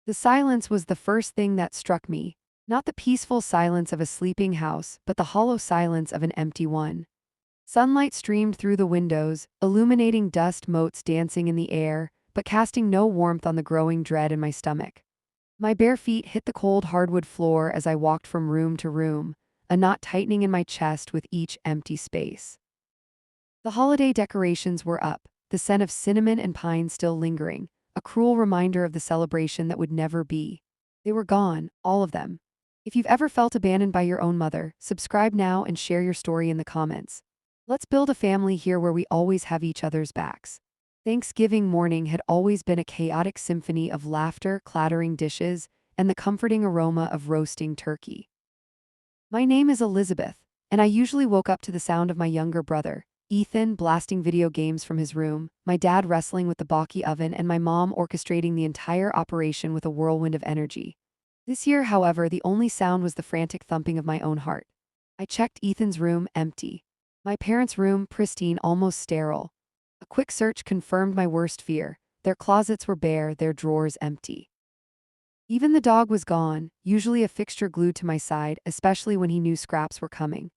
The silence was the first thing that struck me. Not the peaceful silence of a sleeping house, but the hollow silence of an empty one. Sunlight streamed through the windows, illuminating dust motes dancing in the air, but casting no warmth on the growing dread in my stomach. My bare feet hit the cold hardwood floor as I walked from room to room, a knot tightening in my chest with each empty space. The holiday decorations were up, the scent of cinnamon and pine still lingering, a cruel reminder of the celebration that would never be. They were gone, all of them. If you've ever felt abandoned by your own mother, subscribe now and share your story in the comments. Let's build a family here where we always have each other's backs. Thanksgiving morning had always been a chaotic symphony of laughter, clattering dishes, and the comforting aroma of roasting turkey. My name is Elizabeth, and I usually woke up to the sound of my younger brother, Ethan, blasting video games from his room, my dad wrestling with the Baki oven, and my mom orchestrating the entire operation with a whirlwind of energy. This year, however, the only sound was the frantic thumping of my own heart. I checked Ethan's room, empty. My parents' room, pristine, almost sterile. A quick search confirmed my worst fear. Their closets were bare, their drawers empty. Even the dog was gone, usually a fixture glued to my side, especially when he knew scraps were coming.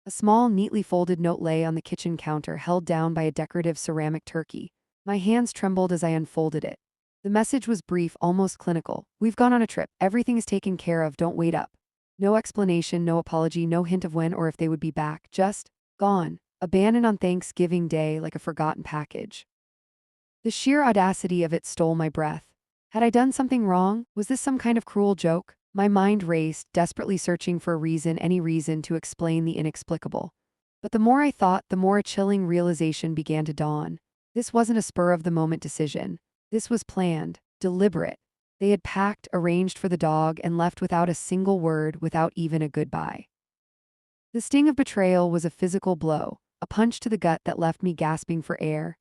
A small, neatly folded note lay on the kitchen counter, held down by a decorative ceramic turkey. My hands trembled as I unfolded it. The message was brief, almost clinical. "We've gone on a trip. Everything is taken care of. Don't wait up." No explanation, no apology, no hint of when or if they would be back. Just gone. Abandoned on Thanksgiving Day like a forgotten package. The sheer audacity of it stole my breath. Had I done something wrong? Was this some kind of cruel joke? My mind raced, desperately searching for a reason, any reason to explain the inexplicable. But the more I thought, the more a chilling realization began to dawn. This wasn't a spur-of-the-moment decision. This was planned, deliberate. They had packed, arranged for the dog, and left without a single word, without even a goodbye. The sting of betrayal was a physical blow, a punch to the gut that left me gasping for air.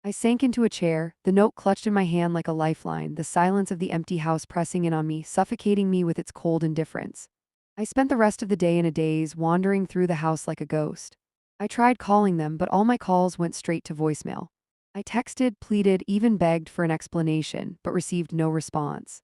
I sank into a chair, the note clutched in my hand like a lifeline, the silence of the empty house pressing in on me, suffocating me with its cold indifference. I spent the rest of the day in a daze, wandering through the house like a ghost. I tried calling them, but all my calls went straight to voicemail. I texted, pleaded, even begged for an explanation, but received no response.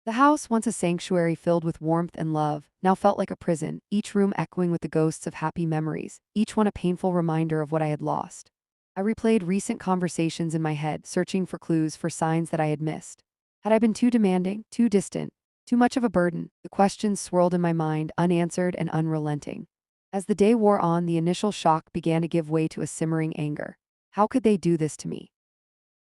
The house, once a sanctuary filled with warmth and love, now felt like a prison, each room echoing with the ghosts of happy memories, each one a painful reminder of what I had lost. I replayed recent conversations in my head, searching for clues, for signs that I had missed. Had I been too demanding, too distant, too much of a burden? The questions swirled in my mind, unanswered and unrelenting. As the day wore on, the initial shock began to give way to a simmering anger. How could they do this to me?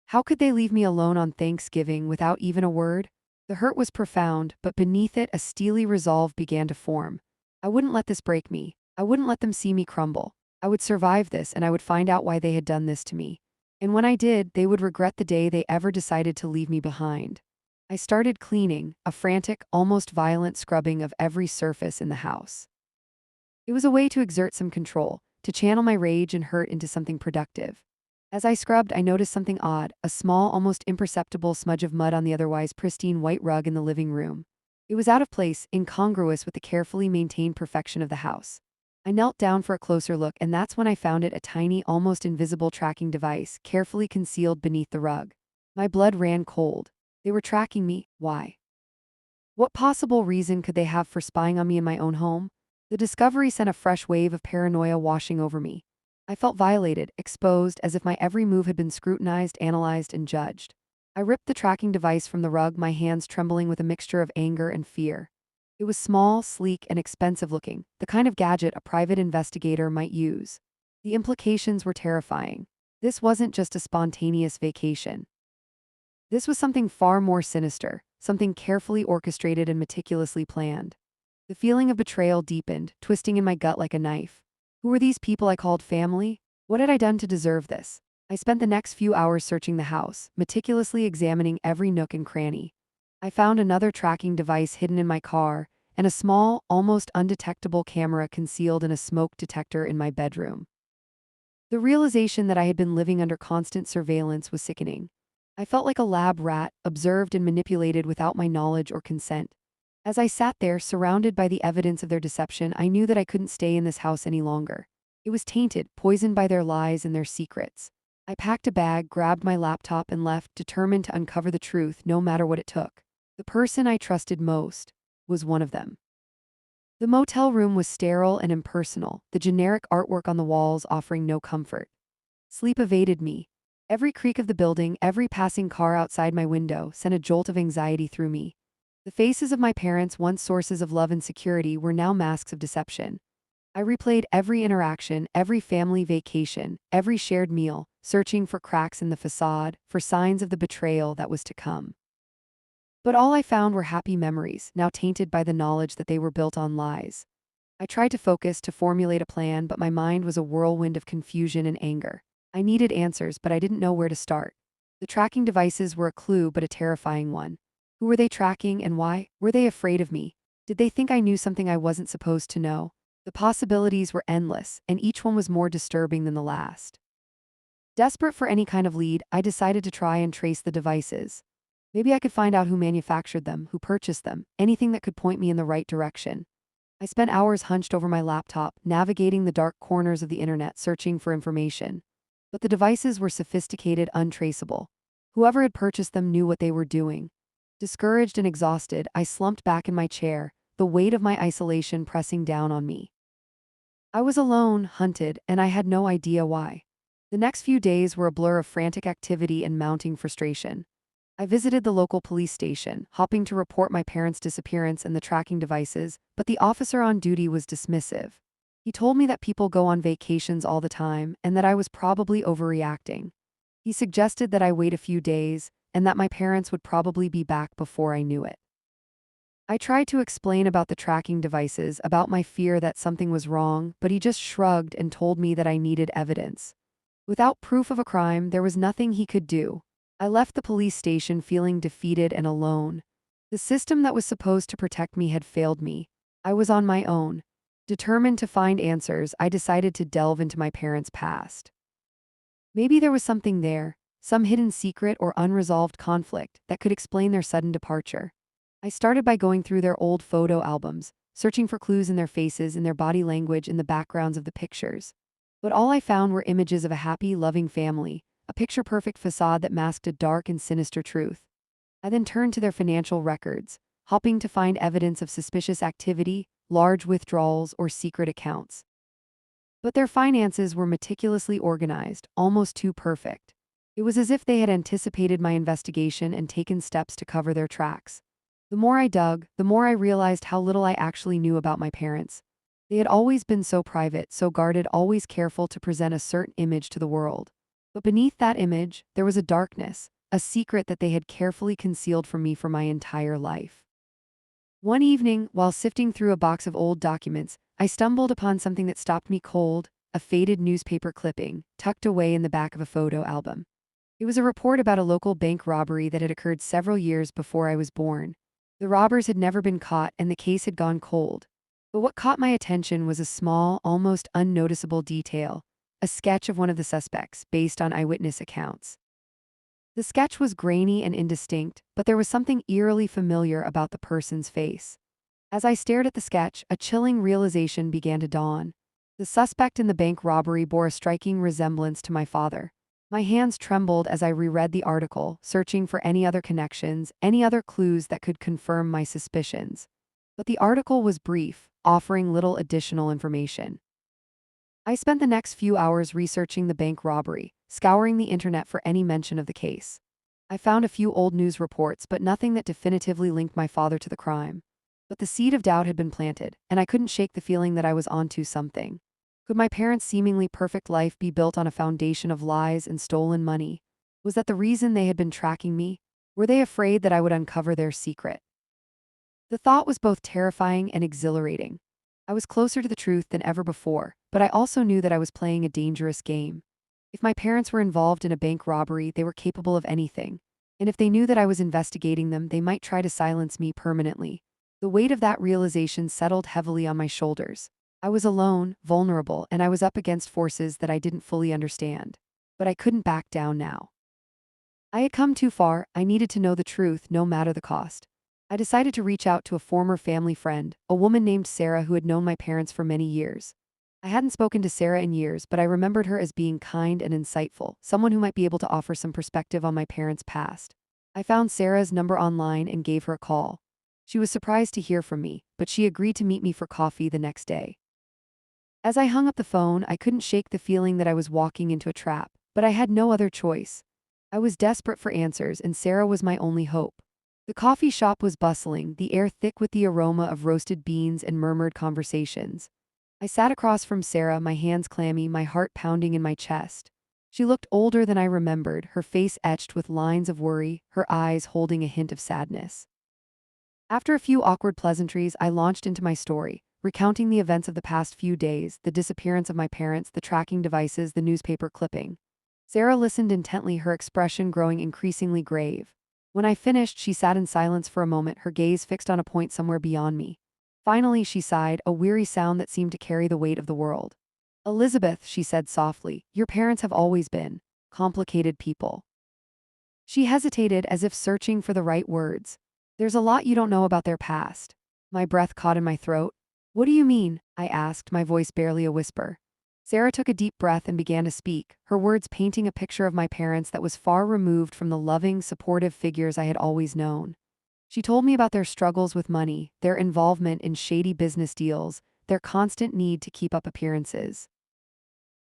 How could they leave me alone on Thanksgiving without even a word? The hurt was profound, but beneath it a steely resolve began to form. I wouldn't let this break me. I wouldn't let them see me crumble. I would survive this, and I would find out why they had done this to me. And when I did, they would regret the day they ever decided to leave me behind. I started cleaning, a frantic, almost violent scrubbing of every surface in the house. It was a way to exert some control, to channel my rage and hurt into something productive. As I scrubbed, I noticed something odd, a small, almost imperceptible smudge of mud on the otherwise pristine white rug in the living room. It was out of place, incongruous with the carefully maintained perfection of the house. I knelt down for a closer look, and that's when I found it, a tiny, almost invisible tracking device, carefully concealed beneath the rug. My blood ran cold. They were tracking me. Why? What possible reason could they have for spying on me in my own home? The discovery sent a fresh wave of paranoia washing over me. I felt violated, exposed, as if my every move had been scrutinized, analyzed, and judged. I ripped the tracking device from the rug, my hands trembling with a mixture of anger and fear. It was small, sleek, and expensive looking, the kind of gadget a private investigator might use. The implications were terrifying. This wasn't just a spontaneous vacation. This was something far more sinister, something carefully orchestrated and meticulously planned. The feeling of betrayal deepened, twisting in my gut like a knife. Who were these people I called family? What had I done to deserve this? I spent the next few hours searching the house, meticulously examining every nook and cranny. I found another tracking device hidden in my car, and a small, almost undetectable camera concealed in a smoke detector in my bedroom. The realization that I had been living under constant surveillance was sickening. I felt like a lab rat, observed and manipulated without my knowledge or consent. As I sat there, surrounded by the evidence of their deception, I knew that I couldn't stay in this house any longer. It was tainted, poisoned by their lies and their secrets. I packed a bag, grabbed my laptop, and left, determined to uncover the truth, no matter what it took. The person I trusted most was one of them. The motel room was sterile and impersonal, the generic artwork on the walls offering no comfort. Sleep evaded me. Every creak of the building, every passing car outside my window sent a jolt of anxiety through me. The faces of my parents, once sources of love and security, were now masks of deception. I replayed every interaction, every family vacation, every shared meal, searching for cracks in the facade, for signs of the betrayal that was to come. But all I found were happy memories, now tainted by the knowledge that they were built on lies. I tried to focus, to formulate a plan, but my mind was a whirlwind of confusion and anger. I needed answers, but I didn't know where to start. The tracking devices were a clue, but a terrifying one. Who were they tracking and why? Were they afraid of me? Did they think I knew something I wasn't supposed to know? The possibilities were endless, and each one was more disturbing than the last. Desperate for any kind of lead, I decided to try and trace the devices. Maybe I could find out who manufactured them, who purchased them, anything that could point me in the right direction. I spent hours hunched over my laptop, navigating the dark corners of the internet, searching for information. But the devices were sophisticated, untraceable. Whoever had purchased them knew what they were doing. Discouraged and exhausted, I slumped back in my chair, the weight of my isolation pressing down on me. I was alone, hunted, and I had no idea why. The next few days were a blur of frantic activity and mounting frustration. I visited the local police station, hoping to report my parents' disappearance and the tracking devices, but the officer on duty was dismissive. He told me that people go on vacations all the time and that I was probably overreacting. He suggested that I wait a few days and that my parents would probably be back before I knew it. I tried to explain about the tracking devices, about my fear that something was wrong, but he just shrugged and told me that I needed evidence. Without proof of a crime, there was nothing he could do. I left the police station feeling defeated and alone. The system that was supposed to protect me had failed me. I was on my own. Determined to find answers, I decided to delve into my parents' past. Maybe there was something there, some hidden secret or unresolved conflict that could explain their sudden departure. I started by going through their old photo albums, searching for clues in their faces, in their body language, in the backgrounds of the pictures. But all I found were images of a happy, loving family, a picture-perfect facade that masked a dark and sinister truth. I then turned to their financial records, hoping to find evidence of suspicious activity, large withdrawals, or secret accounts. But their finances were meticulously organized, almost too perfect. It was as if they had anticipated my investigation and taken steps to cover their tracks. The more I dug, the more I realized how little I actually knew about my parents. They had always been so private, so guarded, always careful to present a certain image to the world. But beneath that image, there was a darkness, a secret that they had carefully concealed from me for my entire life. One evening, while sifting through a box of old documents, I stumbled upon something that stopped me cold, a faded newspaper clipping, tucked away in the back of a photo album. It was a report about a local bank robbery that had occurred several years before I was born. The robbers had never been caught and the case had gone cold. But what caught my attention was a small, almost unnoticeable detail, a sketch of one of the suspects based on eyewitness accounts. The sketch was grainy and indistinct, but there was something eerily familiar about the person's face. As I stared at the sketch, a chilling realization began to dawn. The suspect in the bank robbery bore a striking resemblance to my father. My hands trembled as I reread the article, searching for any other connections, any other clues that could confirm my suspicions. But the article was brief, offering little additional information. I spent the next few hours researching the bank robbery, scouring the internet for any mention of the case. I found a few old news reports, but nothing that definitively linked my father to the crime. But the seed of doubt had been planted, and I couldn't shake the feeling that I was onto something. Could my parents' seemingly perfect life be built on a foundation of lies and stolen money? Was that the reason they had been tracking me? Were they afraid that I would uncover their secret? The thought was both terrifying and exhilarating. I was closer to the truth than ever before, but I also knew that I was playing a dangerous game. If my parents were involved in a bank robbery, they were capable of anything. And if they knew that I was investigating them, they might try to silence me permanently. The weight of that realization settled heavily on my shoulders. I was alone, vulnerable, and I was up against forces that I didn't fully understand. But I couldn't back down now. I had come too far. I needed to know the truth, no matter the cost. I decided to reach out to a former family friend, a woman named Sarah who had known my parents for many years. I hadn't spoken to Sarah in years, but I remembered her as being kind and insightful, someone who might be able to offer some perspective on my parents' past. I found Sarah's number online and gave her a call. She was surprised to hear from me, but she agreed to meet me for coffee the next day. As I hung up the phone, I couldn't shake the feeling that I was walking into a trap, but I had no other choice. I was desperate for answers, and Sarah was my only hope. The coffee shop was bustling, the air thick with the aroma of roasted beans and murmured conversations. I sat across from Sarah, my hands clammy, my heart pounding in my chest. She looked older than I remembered, her face etched with lines of worry, her eyes holding a hint of sadness. After a few awkward pleasantries, I launched into my story, recounting the events of the past few days, the disappearance of my parents, the tracking devices, the newspaper clipping. Sarah listened intently, her expression growing increasingly grave. When I finished, she sat in silence for a moment, her gaze fixed on a point somewhere beyond me. Finally, she sighed, a weary sound that seemed to carry the weight of the world. "Elizabeth," she said softly, "your parents have always been complicated people." She hesitated as if searching for the right words. "There's a lot you don't know about their past." My breath caught in my throat. "What do you mean?" I asked, my voice barely a whisper. Sarah took a deep breath and began to speak, her words painting a picture of my parents that was far removed from the loving, supportive figures I had always known. She told me about their struggles with money, their involvement in shady business deals, their constant need to keep up appearances.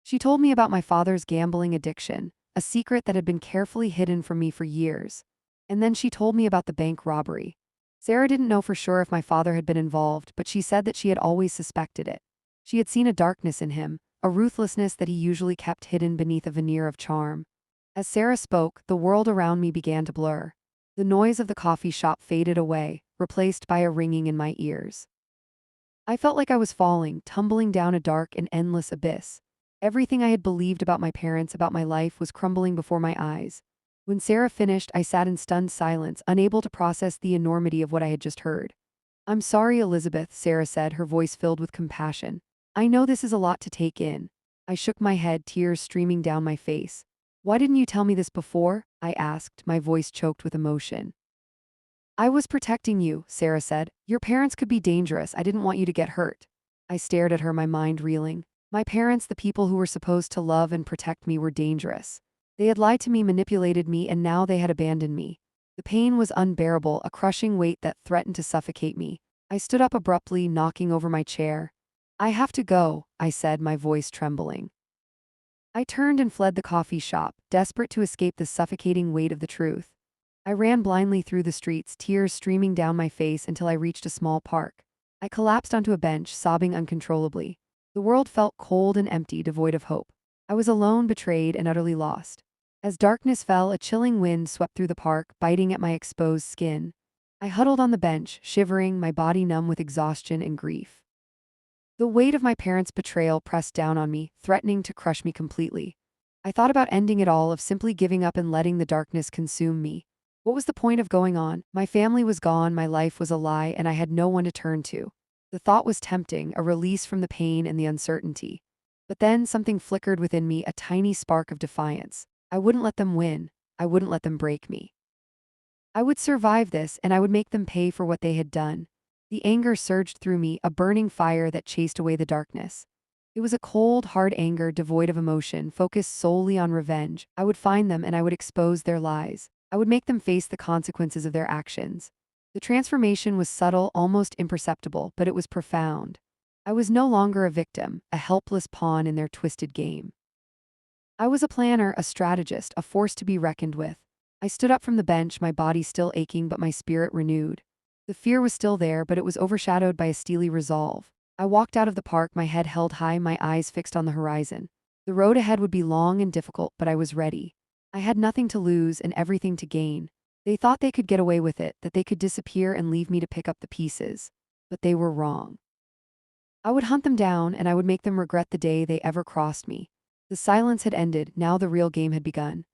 She told me about my father's gambling addiction, a secret that had been carefully hidden from me for years. And then she told me about the bank robbery. Sarah didn't know for sure if my father had been involved, but she said that she had always suspected it. She had seen a darkness in him, a ruthlessness that he usually kept hidden beneath a veneer of charm. As Sarah spoke, the world around me began to blur. The noise of the coffee shop faded away, replaced by a ringing in my ears. I felt like I was falling, tumbling down a dark and endless abyss. Everything I had believed about my parents, about my life, was crumbling before my eyes. When Sarah finished, I sat in stunned silence, unable to process the enormity of what I had just heard. "I'm sorry, Elizabeth," Sarah said, her voice filled with compassion. "I know this is a lot to take in." I shook my head, tears streaming down my face. "Why didn't you tell me this before?" I asked, my voice choked with emotion. "I was protecting you," Sarah said. "Your parents could be dangerous. I didn't want you to get hurt." I stared at her, my mind reeling. My parents, the people who were supposed to love and protect me, were dangerous. They had lied to me, manipulated me, and now they had abandoned me. The pain was unbearable, a crushing weight that threatened to suffocate me. I stood up abruptly, knocking over my chair. "I have to go," I said, my voice trembling. I turned and fled the coffee shop, desperate to escape the suffocating weight of the truth. I ran blindly through the streets, tears streaming down my face until I reached a small park. I collapsed onto a bench, sobbing uncontrollably. The world felt cold and empty, devoid of hope. I was alone, betrayed, and utterly lost. As darkness fell, a chilling wind swept through the park, biting at my exposed skin. I huddled on the bench, shivering, my body numb with exhaustion and grief. The weight of my parents' betrayal pressed down on me, threatening to crush me completely. I thought about ending it all, of simply giving up and letting the darkness consume me. What was the point of going on? My family was gone, my life was a lie, and I had no one to turn to. The thought was tempting, a release from the pain and the uncertainty. But then something flickered within me, a tiny spark of defiance. I wouldn't let them win. I wouldn't let them break me. I would survive this, and I would make them pay for what they had done. The anger surged through me, a burning fire that chased away the darkness. It was a cold, hard anger devoid of emotion, focused solely on revenge. I would find them and I would expose their lies. I would make them face the consequences of their actions. The transformation was subtle, almost imperceptible, but it was profound. I was no longer a victim, a helpless pawn in their twisted game. I was a planner, a strategist, a force to be reckoned with. I stood up from the bench, my body still aching but my spirit renewed. The fear was still there, but it was overshadowed by a steely resolve. I walked out of the park, my head held high, my eyes fixed on the horizon. The road ahead would be long and difficult, but I was ready. I had nothing to lose and everything to gain. They thought they could get away with it, that they could disappear and leave me to pick up the pieces. But they were wrong. I would hunt them down, and I would make them regret the day they ever crossed me. The silence had ended, now the real game had begun.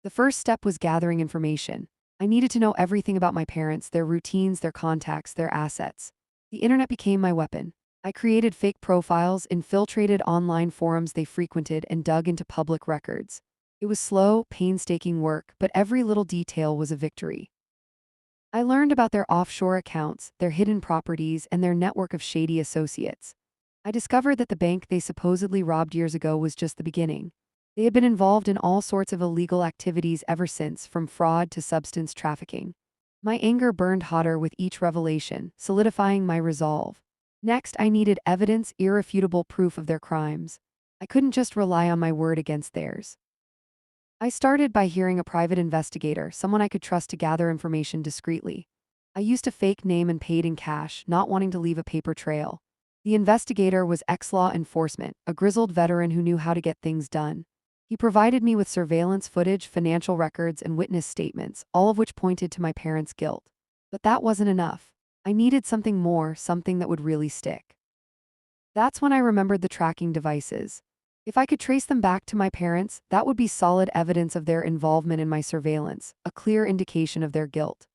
The first step was gathering information. I needed to know everything about my parents, their routines, their contacts, their assets. The internet became my weapon. I created fake profiles, infiltrated online forums they frequented, and dug into public records. It was slow, painstaking work, but every little detail was a victory. I learned about their offshore accounts, their hidden properties, and their network of shady associates. I discovered that the bank they supposedly robbed years ago was just the beginning. They had been involved in all sorts of illegal activities ever since, from fraud to substance trafficking. My anger burned hotter with each revelation, solidifying my resolve. Next, I needed evidence, irrefutable proof of their crimes. I couldn't just rely on my word against theirs. I started by hearing a private investigator, someone I could trust to gather information discreetly. I used a fake name and paid in cash, not wanting to leave a paper trail. The investigator was ex-law enforcement, a grizzled veteran who knew how to get things done. He provided me with surveillance footage, financial records, and witness statements, all of which pointed to my parents' guilt. But that wasn't enough. I needed something more, something that would really stick. That's when I remembered the tracking devices. If I could trace them back to my parents, that would be solid evidence of their involvement in my surveillance, a clear indication of their guilt.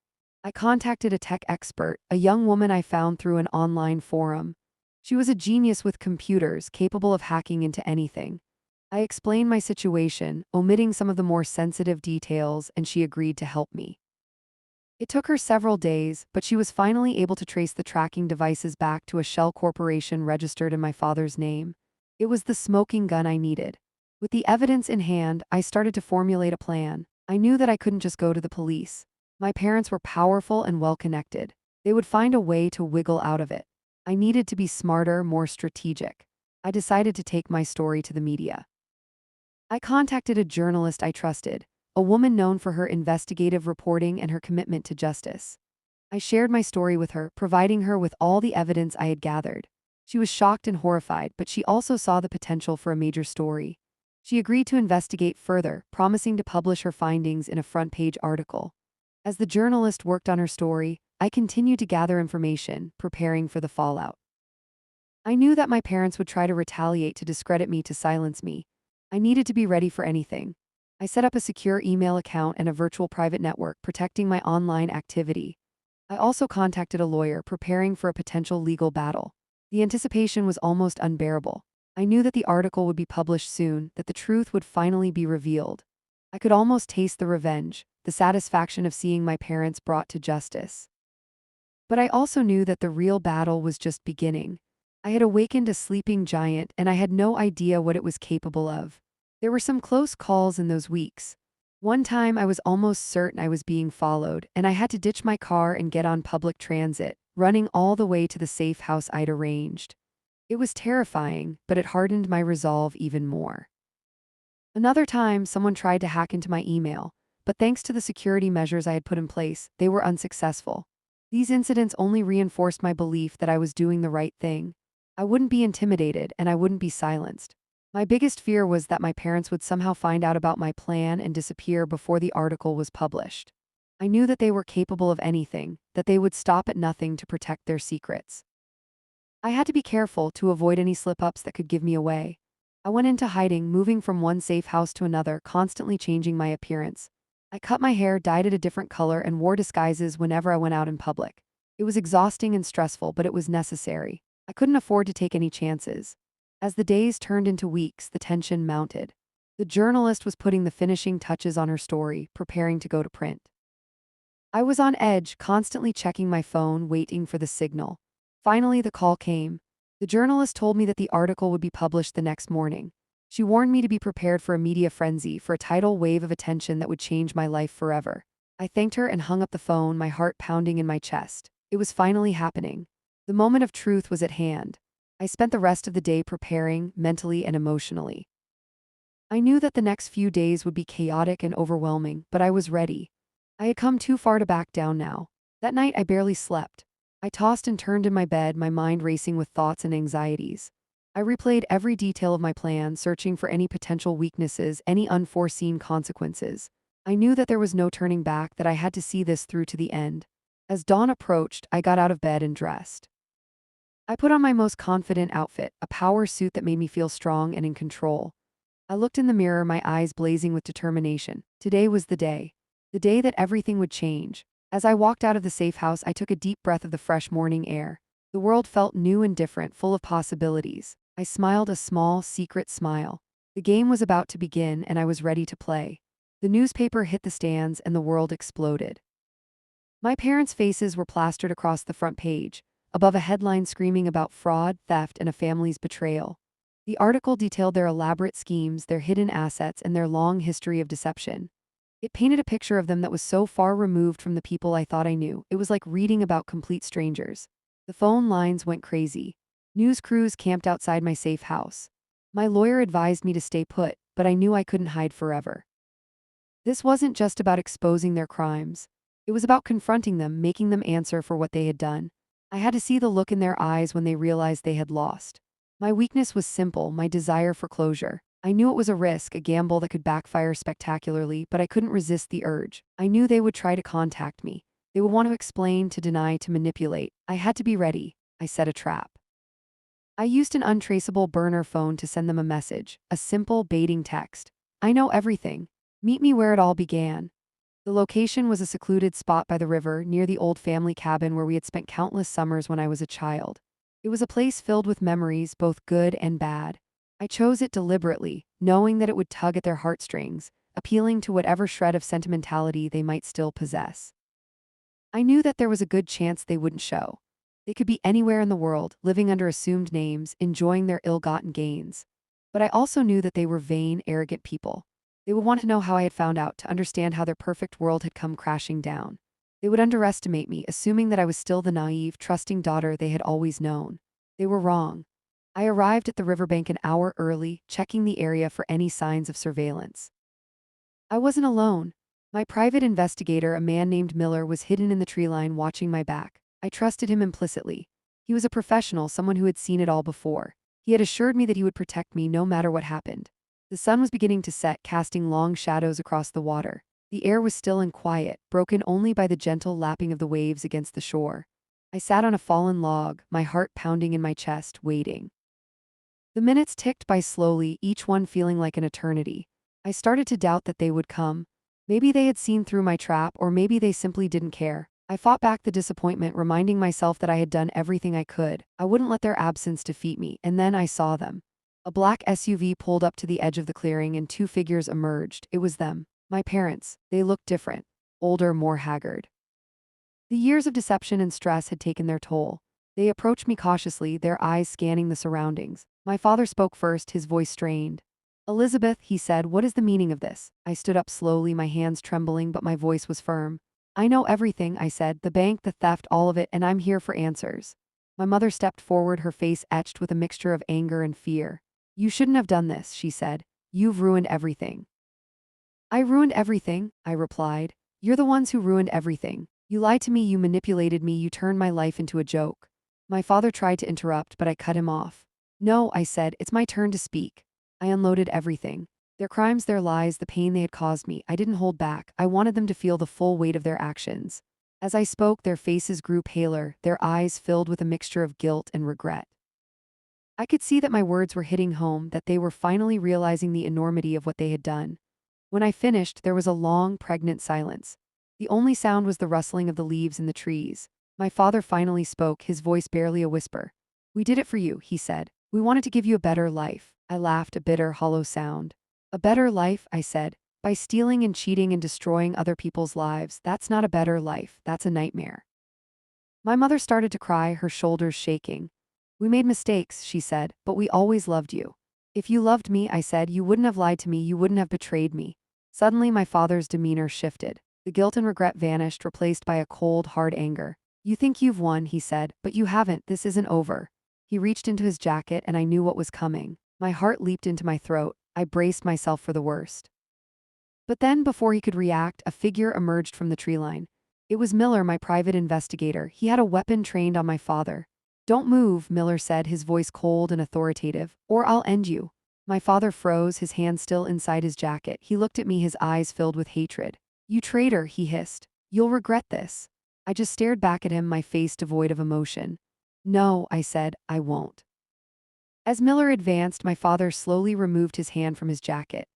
I contacted a tech expert, a young woman I found through an online forum. She was a genius with computers, capable of hacking into anything. I explained my situation, omitting some of the more sensitive details, and she agreed to help me. It took her several days, but she was finally able to trace the tracking devices back to a shell corporation registered in my father's name. It was the smoking gun I needed. With the evidence in hand, I started to formulate a plan. I knew that I couldn't just go to the police. My parents were powerful and well-connected. They would find a way to wiggle out of it. I needed to be smarter, more strategic. I decided to take my story to the media. I contacted a journalist I trusted, a woman known for her investigative reporting and her commitment to justice. I shared my story with her, providing her with all the evidence I had gathered. She was shocked and horrified, but she also saw the potential for a major story. She agreed to investigate further, promising to publish her findings in a front-page article. As the journalist worked on her story, I continued to gather information, preparing for the fallout. I knew that my parents would try to retaliate, to discredit me, to silence me. I needed to be ready for anything. I set up a secure email account and a virtual private network, protecting my online activity. I also contacted a lawyer, preparing for a potential legal battle. The anticipation was almost unbearable. I knew that the article would be published soon, that the truth would finally be revealed. I could almost taste the revenge, the satisfaction of seeing my parents brought to justice. But I also knew that the real battle was just beginning. I had awakened a sleeping giant, and I had no idea what it was capable of. There were some close calls in those weeks. One time I was almost certain I was being followed, and I had to ditch my car and get on public transit, running all the way to the safe house I'd arranged. It was terrifying, but it hardened my resolve even more. Another time, someone tried to hack into my email, but thanks to the security measures I had put in place, they were unsuccessful. These incidents only reinforced my belief that I was doing the right thing. I wouldn't be intimidated, and I wouldn't be silenced. My biggest fear was that my parents would somehow find out about my plan and disappear before the article was published. I knew that they were capable of anything, that they would stop at nothing to protect their secrets. I had to be careful to avoid any slip-ups that could give me away. I went into hiding, moving from one safe house to another, constantly changing my appearance. I cut my hair, dyed it a different color, and wore disguises whenever I went out in public. It was exhausting and stressful, but it was necessary. I couldn't afford to take any chances. As the days turned into weeks, the tension mounted. The journalist was putting the finishing touches on her story, preparing to go to print. I was on edge, constantly checking my phone, waiting for the signal. Finally, the call came. The journalist told me that the article would be published the next morning. She warned me to be prepared for a media frenzy, for a tidal wave of attention that would change my life forever. I thanked her and hung up the phone, my heart pounding in my chest. It was finally happening. The moment of truth was at hand. I spent the rest of the day preparing, mentally and emotionally. I knew that the next few days would be chaotic and overwhelming, but I was ready. I had come too far to back down now. That night I barely slept. I tossed and turned in my bed, my mind racing with thoughts and anxieties. I replayed every detail of my plan, searching for any potential weaknesses, any unforeseen consequences. I knew that there was no turning back, that I had to see this through to the end. As dawn approached, I got out of bed and dressed. I put on my most confident outfit, a power suit that made me feel strong and in control. I looked in the mirror, my eyes blazing with determination. Today was the day. The day that everything would change. As I walked out of the safe house, I took a deep breath of the fresh morning air. The world felt new and different, full of possibilities. I smiled a small, secret smile. The game was about to begin, and I was ready to play. The newspaper hit the stands, and the world exploded. My parents' faces were plastered across the front page, above a headline screaming about fraud, theft, and a family's betrayal. The article detailed their elaborate schemes, their hidden assets, and their long history of deception. It painted a picture of them that was so far removed from the people I thought I knew. It was like reading about complete strangers. The phone lines went crazy. News crews camped outside my safe house. My lawyer advised me to stay put, but I knew I couldn't hide forever. This wasn't just about exposing their crimes. It was about confronting them, making them answer for what they had done. I had to see the look in their eyes when they realized they had lost. My weakness was simple, my desire for closure. I knew it was a risk, a gamble that could backfire spectacularly, but I couldn't resist the urge. I knew they would try to contact me. They would want to explain, to deny, to manipulate. I had to be ready. I set a trap. I used an untraceable burner phone to send them a message, a simple baiting text. I know everything. Meet me where it all began. The location was a secluded spot by the river near the old family cabin where we had spent countless summers when I was a child. It was a place filled with memories, both good and bad. I chose it deliberately, knowing that it would tug at their heartstrings, appealing to whatever shred of sentimentality they might still possess. I knew that there was a good chance they wouldn't show. They could be anywhere in the world, living under assumed names, enjoying their ill-gotten gains. But I also knew that they were vain, arrogant people. They would want to know how I had found out, to understand how their perfect world had come crashing down. They would underestimate me, assuming that I was still the naive, trusting daughter they had always known. They were wrong. I arrived at the riverbank an hour early, checking the area for any signs of surveillance. I wasn't alone. My private investigator, a man named Miller, was hidden in the tree line watching my back. I trusted him implicitly. He was a professional, someone who had seen it all before. He had assured me that he would protect me no matter what happened. The sun was beginning to set, casting long shadows across the water. The air was still and quiet, broken only by the gentle lapping of the waves against the shore. I sat on a fallen log, my heart pounding in my chest, waiting. The minutes ticked by slowly, each one feeling like an eternity. I started to doubt that they would come. Maybe they had seen through my trap, or maybe they simply didn't care. I fought back the disappointment, reminding myself that I had done everything I could. I wouldn't let their absence defeat me, and then I saw them. A black SUV pulled up to the edge of the clearing and two figures emerged. It was them. My parents. They looked different. Older, more haggard. The years of deception and stress had taken their toll. They approached me cautiously, their eyes scanning the surroundings. My father spoke first, his voice strained. "Elizabeth," he said, "what is the meaning of this?" I stood up slowly, my hands trembling, but my voice was firm. "I know everything," I said, "the bank, the theft, all of it, and I'm here for answers." My mother stepped forward, her face etched with a mixture of anger and fear. "You shouldn't have done this," she said. "You've ruined everything." "I ruined everything," I replied. "You're the ones who ruined everything. You lied to me, you manipulated me, you turned my life into a joke." My father tried to interrupt, but I cut him off. "No," I said, "it's my turn to speak." I unloaded everything. Their crimes, their lies, the pain they had caused me. I didn't hold back. I wanted them to feel the full weight of their actions. As I spoke, their faces grew paler, their eyes filled with a mixture of guilt and regret. I could see that my words were hitting home, that they were finally realizing the enormity of what they had done. When I finished, there was a long, pregnant silence. The only sound was the rustling of the leaves in the trees. My father finally spoke, his voice barely a whisper. "We did it for you," he said. "We wanted to give you a better life." I laughed, a bitter, hollow sound. "A better life," I said. "By stealing and cheating and destroying other people's lives, that's not a better life, that's a nightmare." My mother started to cry, her shoulders shaking. "We made mistakes," she said, "but we always loved you." "If you loved me," I said, "you wouldn't have lied to me, you wouldn't have betrayed me." Suddenly my father's demeanor shifted. The guilt and regret vanished, replaced by a cold, hard anger. "You think you've won," he said, "but you haven't, this isn't over." He reached into his jacket and I knew what was coming. My heart leaped into my throat. I braced myself for the worst. But then, before he could react, a figure emerged from the tree line. It was Miller, my private investigator. He had a weapon trained on my father. "Don't move," Miller said, his voice cold and authoritative, "or I'll end you." My father froze, his hand still inside his jacket. He looked at me, his eyes filled with hatred. "You traitor," he hissed. "You'll regret this." I just stared back at him, my face devoid of emotion. "No," I said, "I won't." As Miller advanced, my father slowly removed his hand from his jacket.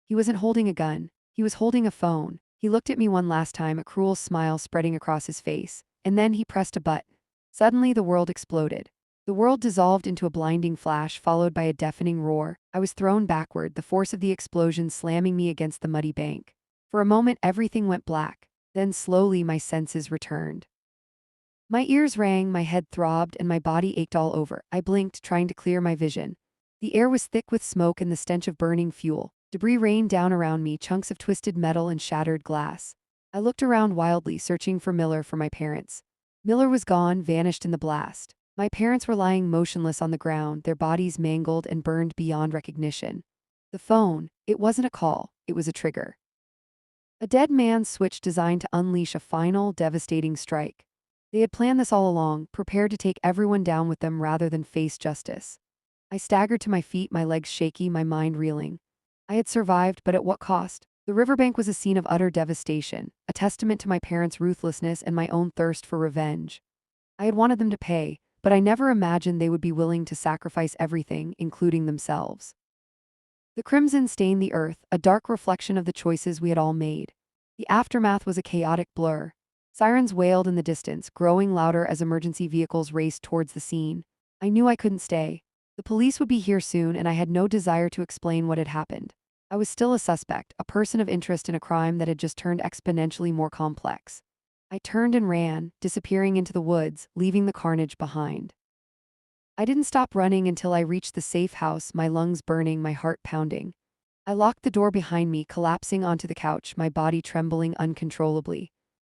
He wasn't holding a gun. He was holding a phone. He looked at me one last time, a cruel smile spreading across his face, and then he pressed a button. Suddenly, the world exploded. The world dissolved into a blinding flash, followed by a deafening roar. I was thrown backward, the force of the explosion slamming me against the muddy bank. For a moment, everything went black. Then slowly, my senses returned. My ears rang, my head throbbed, and my body ached all over. I blinked, trying to clear my vision. The air was thick with smoke and the stench of burning fuel. Debris rained down around me, chunks of twisted metal and shattered glass. I looked around wildly, searching for Miller for my parents. Miller was gone, vanished in the blast. My parents were lying motionless on the ground, their bodies mangled and burned beyond recognition. The phone, it wasn't a call, it was a trigger. A dead man's switch designed to unleash a final, devastating strike. They had planned this all along, prepared to take everyone down with them rather than face justice. I staggered to my feet, my legs shaky, my mind reeling. I had survived, but at what cost? The riverbank was a scene of utter devastation, a testament to my parents' ruthlessness and my own thirst for revenge. I had wanted them to pay, but I never imagined they would be willing to sacrifice everything, including themselves. The crimson stained the earth, a dark reflection of the choices we had all made. The aftermath was a chaotic blur. Sirens wailed in the distance, growing louder as emergency vehicles raced towards the scene. I knew I couldn't stay. The police would be here soon, and I had no desire to explain what had happened. I was still a suspect, a person of interest in a crime that had just turned exponentially more complex. I turned and ran, disappearing into the woods, leaving the carnage behind. I didn't stop running until I reached the safe house, my lungs burning, my heart pounding. I locked the door behind me, collapsing onto the couch, my body trembling uncontrollably.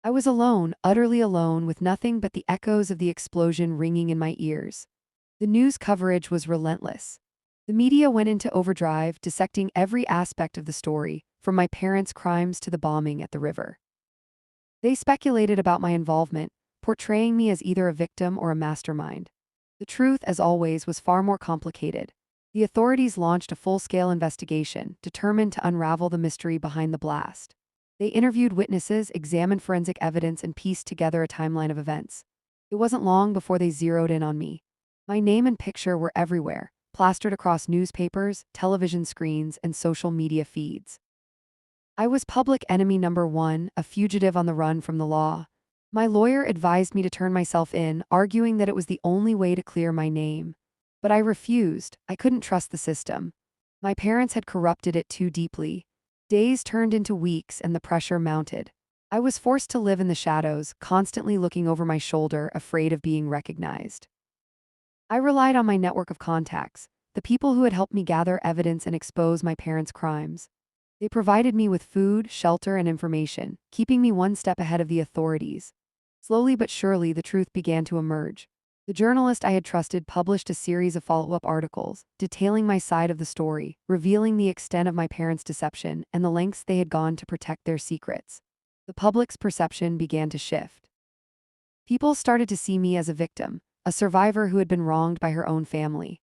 I was alone, utterly alone, with nothing but the echoes of the explosion ringing in my ears. The news coverage was relentless. The media went into overdrive, dissecting every aspect of the story, from my parents' crimes to the bombing at the river. They speculated about my involvement, portraying me as either a victim or a mastermind. The truth, as always, was far more complicated. The authorities launched a full-scale investigation, determined to unravel the mystery behind the blast. They interviewed witnesses, examined forensic evidence, and pieced together a timeline of events. It wasn't long before they zeroed in on me. My name and picture were everywhere, plastered across newspapers, television screens, and social media feeds. I was public enemy number one, a fugitive on the run from the law. My lawyer advised me to turn myself in, arguing that it was the only way to clear my name. But I refused. I couldn't trust the system. My parents had corrupted it too deeply. Days turned into weeks and the pressure mounted. I was forced to live in the shadows, constantly looking over my shoulder, afraid of being recognized. I relied on my network of contacts, the people who had helped me gather evidence and expose my parents' crimes. They provided me with food, shelter, and information, keeping me one step ahead of the authorities. Slowly but surely, the truth began to emerge. The journalist I had trusted published a series of follow-up articles, detailing my side of the story, revealing the extent of my parents' deception and the lengths they had gone to protect their secrets. The public's perception began to shift. People started to see me as a victim, a survivor who had been wronged by her own family.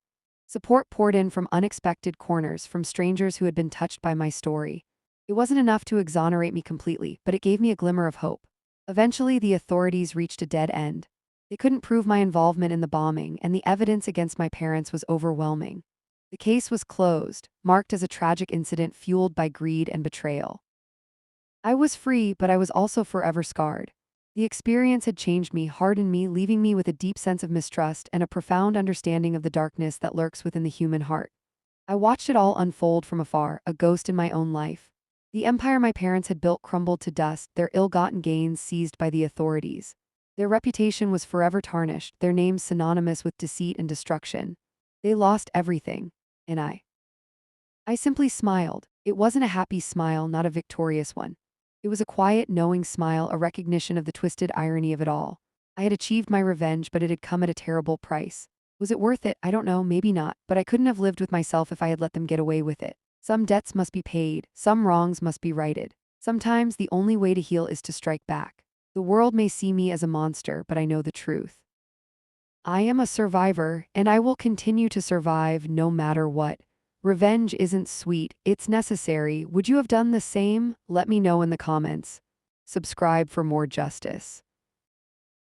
Support poured in from unexpected corners, from strangers who had been touched by my story. It wasn't enough to exonerate me completely, but it gave me a glimmer of hope. Eventually, the authorities reached a dead end. They couldn't prove my involvement in the bombing, and the evidence against my parents was overwhelming. The case was closed, marked as a tragic incident fueled by greed and betrayal. I was free, but I was also forever scarred. The experience had changed me, hardened me, leaving me with a deep sense of mistrust and a profound understanding of the darkness that lurks within the human heart. I watched it all unfold from afar, a ghost in my own life. The empire my parents had built crumbled to dust, their ill-gotten gains seized by the authorities. Their reputation was forever tarnished, their names synonymous with deceit and destruction. They lost everything, and I simply smiled. It wasn't a happy smile, not a victorious one. It was a quiet, knowing smile, a recognition of the twisted irony of it all. I had achieved my revenge, but it had come at a terrible price. Was it worth it? I don't know, maybe not, but I couldn't have lived with myself if I had let them get away with it. Some debts must be paid, some wrongs must be righted. Sometimes the only way to heal is to strike back. The world may see me as a monster, but I know the truth. I am a survivor, and I will continue to survive no matter what. Revenge isn't sweet, it's necessary. Would you have done the same? Let me know in the comments. Subscribe for more justice.